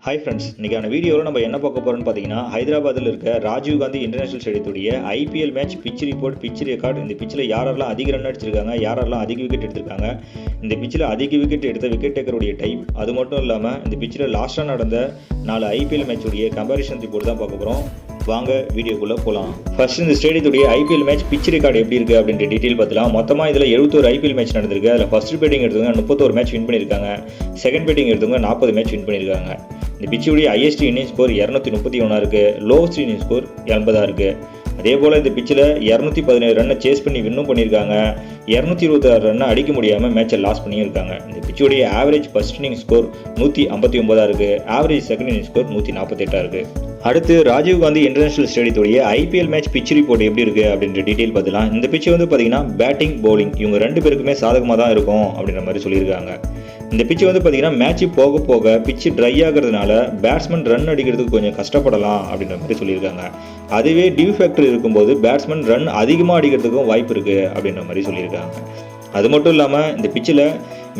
Hi friends, இன்றைக்கான வீடியோவில் நம்ம என்ன பார்க்க போகிறோம்னு பார்த்தீங்கன்னா, ஹைதராபாத்தில் இருக்க ராஜீவ் காந்தி இன்டர்நேஷனல் ஸ்டேடியத்துடைய IPL match pitch report, pitch record. இந்த பிச்சில் யாரெல்லாம் அதிக ரன் அடிச்சிருக்காங்க, யாரெல்லாம் அதிக விக்கெட் எடுத்திருக்காங்க, இந்த பிச்சில் அதிக விக்கெட் எடுத்த விக்கெட் டேக்கருடைய டைப், அது மட்டும் இல்லாமல் இந்த பிச்சில் லாஸ்ட்டாக நடந்த 4 ஐபிஎல் மேட்சுடைய கம்பேரிசன் ரிப்போர்ட் தான் பார்க்க போகிறோம். வாங்க வீடியோக்குள்ளே போகலாம். ஃபர்ஸ்ட் இந்த ஸ்டேடியத்துடைய ஐபிஎல் மேட்ச் பிச் ரெக்கார்டு எப்படி இருக்குது அப்படின்ற டீட்டெயில் பார்த்துலாம். மொத்தமாக இதில் 71 ஐபிஎல் மேட்ச் நடந்திருக்கு. அதில் ஃபர்ஸ்ட் பேட்டிங் எடுத்தவங்க 31 மேட்ச் வின் பண்ணியிருக்காங்க. செகண்ட் பேட்டிங் எடுத்தவங்க 40 மேட்ச் வின் பண்ணியிருக்காங்க. இந்த பிச்சுடைய ஹையஸ்ட் இன்னிங் ஸ்கோர் 231 இருக்குது. லோவஸ்ட் இன்னிங் ஸ்கோர் 80 இருக்குது. அதே போல் இந்த பிச்சில் 217 ரன்னை சேஸ் பண்ணி வின்னும் பண்ணியிருக்காங்க. 226 ரன்னை அடிக்க முடியாமல் மேட்சை லாஸ் பண்ணியிருக்காங்க. இந்த பிச்சுடைய ஆவரேஜ் ஃபர்ஸ்ட் இன்னிங் ஸ்கோர் 159 இருக்குது. ஆவரேஜ் செகண்ட் இன்னிங் ஸ்கோர் 148 இருக்குது. அடுத்து ராஜீவ் காந்தி இன்டர்நேஷனல் ஸ்டேடியத்துடைய ஐபிஎல் மேட்ச் பிச் ரிப்போர்ட் எப்படி இருக்குது அப்படின்ற டீட்டெயில் பார்த்துலாம். இந்த பிச்சு பார்த்தீங்கன்னா பேட்டிங் பவுலிங் இவங்க 2 பேருக்குமே சாதகமாக தான் இருக்கும் அப்படின்ற மாதிரி சொல்லியிருக்காங்க. இந்த பிச்சு பார்த்தீங்கன்னா மேட்ச் போக போக பிச்சு ட்ரை ஆகிறதுனால பேட்ஸ்மேன் ரன் அடிக்கிறதுக்கு கொஞ்சம் கஷ்டப்படலாம் அப்படின்ற மாதிரி சொல்லியிருக்காங்க. அதுவே டியூ ஃபேக்டர் இருக்கும்போது பேட்ஸ்மேன் ரன் அதிகமாக அடிக்கிறதுக்கும் வாய்ப்பு இருக்குது அப்படின்ற மாதிரி சொல்லியிருக்காங்க. அது மட்டும் இல்லாமல் இந்த பிச்சில்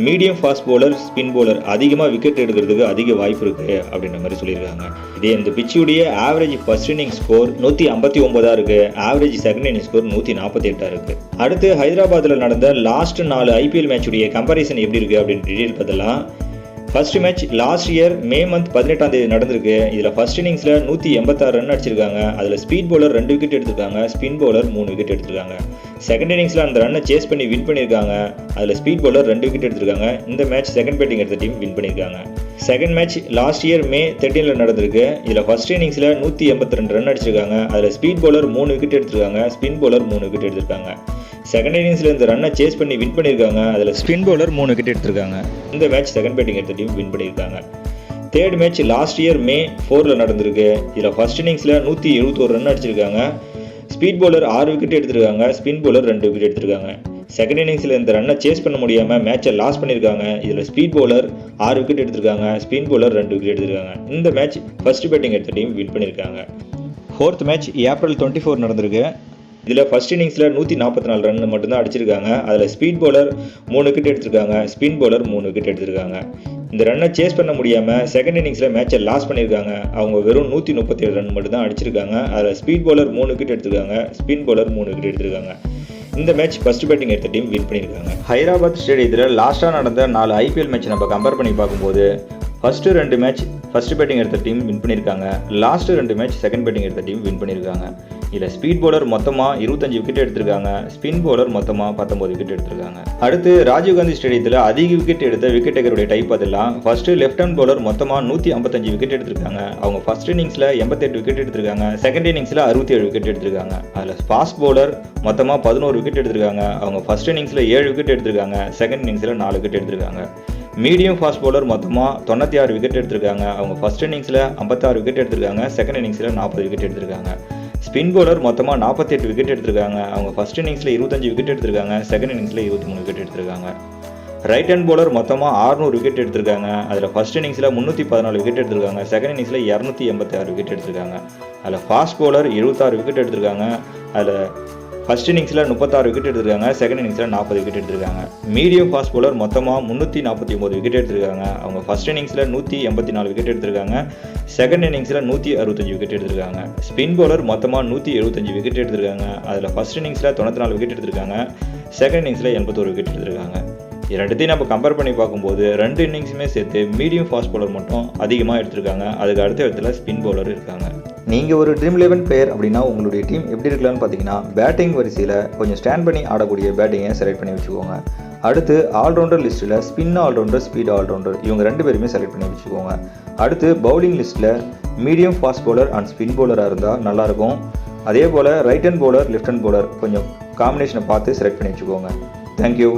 medium fast bowler, spin bowler அதிகமாக விக்கெட் எடுக்கிறதுக்கு அதிக வாய்ப்பு இருக்குது அப்படின்ற மாதிரி சொல்லியிருக்காங்க. இதே இந்த பிச்சுடைய ஆவரேஜ் ஃபர்ஸ்ட் இன்னிங் ஸ்கோர் 159 இருக்குது. ஆவரேஜ் செகண்ட் இன்னிங் ஸ்கோர் 148 இருக்குது. அடுத்து ஹைதராபாத்தில் நடந்த லாஸ்ட் 4 ஐபிஎல் மேட்சுடைய கம்பேரிசன் எப்படி இருக்குது அப்படின்னு டீட்டெயில் பார்த்தலாம். First match last year May month 18ஆம் தேதி நடந்திருக்கு. இதில் ஃபர்ஸ்ட் இன்னிங்ஸில் 186 ரன் அடிச்சிருக்காங்க. அதில் ஸ்பீட் பவுலர் 2 விக்கெட் எடுத்திருக்காங்க. ஸ்பின் பவுலர் 3 விக்கெட் எடுத்திருக்காங்க. செகண்ட் இன்னிங்ஸில் அந்த ரன்னை சேஸ் பண்ணி வின் பண்ணியிருக்காங்க. அதில் ஸ்பீட் பவுலர் 2 விக்கெட் எடுத்திருக்காங்க. இந்த மேட்ச் செகண்ட் பேட்டிங் எடுத்த டீம் வின் பண்ணியிருக்காங்க. செகண்ட் மேட்ச் லாஸ்ட் இயர் மே 13 நடந்திருக்கு. இதில் ஃபர்ஸ்ட் இன்னிங்ஸில் 182 ரன் அடிச்சிருக்காங்க. அதில் ஸ்பீட் பவுலர் 3 விக்கெட் எடுத்திருக்காங்க. ஸ்பின் பவுலர் 3 விக்கெட் எடுத்திருக்காங்க. செகண்ட் இன்னிங்ஸில் இந்த ரன்னை சேஸ் பண்ணி வின் பண்ணியிருக்காங்க. அதில் ஸ்பின் பவுலர் 3 விக்கெட் எடுத்திருக்காங்க. இந்த மேட்ச் செகண்ட் பேட்டிங் எடுத்த டீம் வின் பண்ணியிருக்காங்க. தேர்ட் மேட்ச் லாஸ்ட் இயர் மே 4 நடந்திருக்கு. இதில் ஃபர்ஸ்ட் இன்னிங்ஸில் 171 ரன் அடிச்சிருக்காங்க. ஸ்பீட் பவுலர் 6 விக்கெட் எடுத்திருக்காங்க. ஸ்பின் பவுலர் 2 விக்கெட் எடுத்திருக்காங்க. செகண்ட் இன்னிங்ஸில் இந்த ரன்னை சேஸ் பண்ண முடியாமல் மேட்சை லாஸ் பண்ணியிருக்காங்க. இதில் ஸ்பீட் பவுலர் 6 விக்கெட் எடுத்திருக்காங்க. ஸ்பின் பவுலர் 2 விக்கெட் எடுத்திருக்காங்க. இந்த மேட்ச் ஃபர்ஸ்ட் பேட்டிங் எடுத்த டீம் வின் பண்ணியிருக்காங்க. ஃபோர்த் மேட்ச் ஏப்ரல் 24 நடந்திருக்கு. இதில் ஃபர்ஸ்ட் இன்னிங்ஸில் 144 ரன் மட்டும்தான் அடிச்சிருக்காங்க. அதில் ஸ்பீட் பவுலர் 3 விக்கெட் எடுத்திருக்காங்க. ஸ்பின் பவுலர் 3 விக்கெட் எடுத்திருக்காங்க. இந்த ரன்னை சேஸ் பண்ண முடியாமல் செகண்ட் இன்னிங்ஸில் மேட்சை லாஸ் பண்ணியிருக்காங்க. அவங்க வெறும் 137 ரன் மட்டும்தான் அடிச்சிருக்காங்க. அதில் ஸ்பீட் பவுலர் 3 விக்கெட் எடுத்திருக்காங்க. ஸ்பின் பவுலர் 3 விக்கெட் எடுத்திருக்காங்க. இந்த மேட்ச் ஃபர்ஸ்ட் பேட்டிங் எடுத்த டீம் வின் பண்ணியிருக்காங்க. ஹைதராபாத் ஸ்டேடியத்தில் லாஸ்ட்டாக நடந்த 4 ஐபிஎல் மேட்ச் நம்ம கம்பேர் பண்ணி பார்க்கும்போது ஃபர்ஸ்ட் 2 மேட்ச் ஃபர்ஸ்ட் பேட்டிங் எடுத்த டீம் வின் பண்ணியிருக்காங்க. லாஸ்ட் 2 மேட்ச் செகண்ட் பேட்டிங் எடுத்த டீம் வின் பண்ணியிருக்காங்க. இதில் ஸ்பீட் பவுலர் மொத்தமாக 25 விக்கெட் எடுத்திருக்காங்க. ஸ்பின் பவுலர் மொத்தமாக 19 விக்கெட் எடுத்திருக்காங்க. அடுத்து ராஜீவ் காந்தி ஸ்டேடியத்தில் அதிக விக்கெட் எடுத்த விக்கெட் டேக்கருடைய டைப் அதெல்லாம். ஃபர்ஸ்ட் லெஃப்ட் ஹேண்ட் பவுலர் மொத்தமாக 155 விக்கெட் எடுத்திருக்காங்க. அவங்க ஃபர்ஸ்ட் இன்னிங்ஸில் 88 விக்கெட் எடுத்திருக்காங்க. செகண்ட் இன்னிங்ஸில் 67 விக்கெட் எடுத்திருக்காங்க. அதில் ஃபாஸ்ட் பவுலர் மொத்தமாக 11 விக்கெட் எடுத்திருக்காங்க. அவங்க ஃபர்ஸ்ட் இன்னிங்ஸில் 7 விக்கெட் எடுத்திருக்காங்க. செகண்ட் இன்னிங்ஸில் 4 விக்கெட் எடுத்திருக்காங்க. மீடியம் ஃபாஸ்ட் பவுலர் மொத்தமாக 96 விக்கெட் எடுத்திருக்காங்க. அவங்க ஃபர்ஸ்ட் இன்னிங்ஸில் 56 விக்கெட் எடுத்திருக்காங்க. செகண்ட் இன்னிங்ஸில் 40 விக்கெட் எடுத்திருக்காங்க. ஸ்பின் பவுலர் மொத்தமாக 48 விக்கெட் எடுத்திருக்காங்க. அவங்க ஃபர்ஸ்ட் இன்னிங்ஸில் 25 விக்கெட் எடுத்திருக்காங்க. செகண்ட் இன்னிங்ஸில் 23 விக்கெட் எடுத்திருக்காங்க. ரைட் ஹேண்ட் பவுலர் மொத்தமாக 600 விக்கெட் எடுத்திருக்காங்க. அதில் ஃபர்ஸ்ட் இன்னிங்ஸில் 314 விக்கெட் எடுத்திருக்காங்க. செகண்ட் இன்னிங்ஸில் 286 விக்கெட் எடுத்திருக்காங்க. அதில் ஃபாஸ்ட் பவுலர் 76 விக்கெட் எடுத்திருக்காங்க. அதில் ஃபர்ஸ்ட் இன்னிங்ஸில் 36 விக்கெட் எடுத்திருக்காங்க. செகண்ட் இன்னிங்ஸில் 40 விக்கெட் எடுத்திருக்காங்க. மீடியம் ஃபாஸ்ட் பவுலர் மொத்தமாக 349 விக்கெட் எடுத்திருக்காங்க. அவங்க ஃபர்ஸ்ட் இன்னிங்ஸில் 184 விக்கெட் எடுத்திருக்காங்க. செகண்ட் இன்னிங்ஸில் 165 விக்கெட் எடுத்திருக்காங்க. ஸ்பின் பவுலர் மொத்தமாக 175 விக்கெட் எடுத்திருக்காங்க. அதில் ஃபர்ஸ்ட் இன்னிங்ஸில் 94 விக்கெட் எடுத்திருக்காங்க. செகண்ட் இன்னிங்ஸில் 81 விக்கெட் எடுத்திருக்காங்க. ரெண்டுத்தையும் நம்ம கம்பேர் பண்ணி பார்க்கும்போது 2 இன்னிங்ஸுமே சேர்த்து மீடியம் ஃபாஸ்ட் பவுலர் மட்டும் அதிகமாக எடுத்திருக்காங்க. அதுக்கு அடுத்த இடத்துல ஸ்பின் பவுலர் இருக்காங்க. நீங்கள் ஒரு ட்ரீம் 11 பிளேயர் அப்படின்னா உங்களுடைய டீம் எப்படி இருக்கலாம்னு பார்த்தீங்கன்னா, பேட்டிங் வரிசையில் கொஞ்சம் ஸ்டாண்ட் பண்ணி ஆடக்கூடிய பேட்டிங்கை செலக்ட் பண்ணி வச்சுக்கோங்க. அடுத்து ஆல்ரவுண்டர் லிஸ்ட்டில் ஸ்பின் ஆல்ரவுண்டர், ஸ்பீட் ஆல்ரவுண்டர் இவங்க 2 பேருமே செலக்ட் பண்ணி வச்சுக்கோங்க. அடுத்து பவுலிங் லிஸ்ட்டில் medium fast bowler and spin பவுலராக இருந்தால் நல்லாயிருக்கும். அதே போல் right hand bowler, left hand bowler கொஞ்சம் காம்பினேஷனை பார்த்து செலக்ட் பண்ணி வச்சுக்கோங்க. தேங்க்யூ.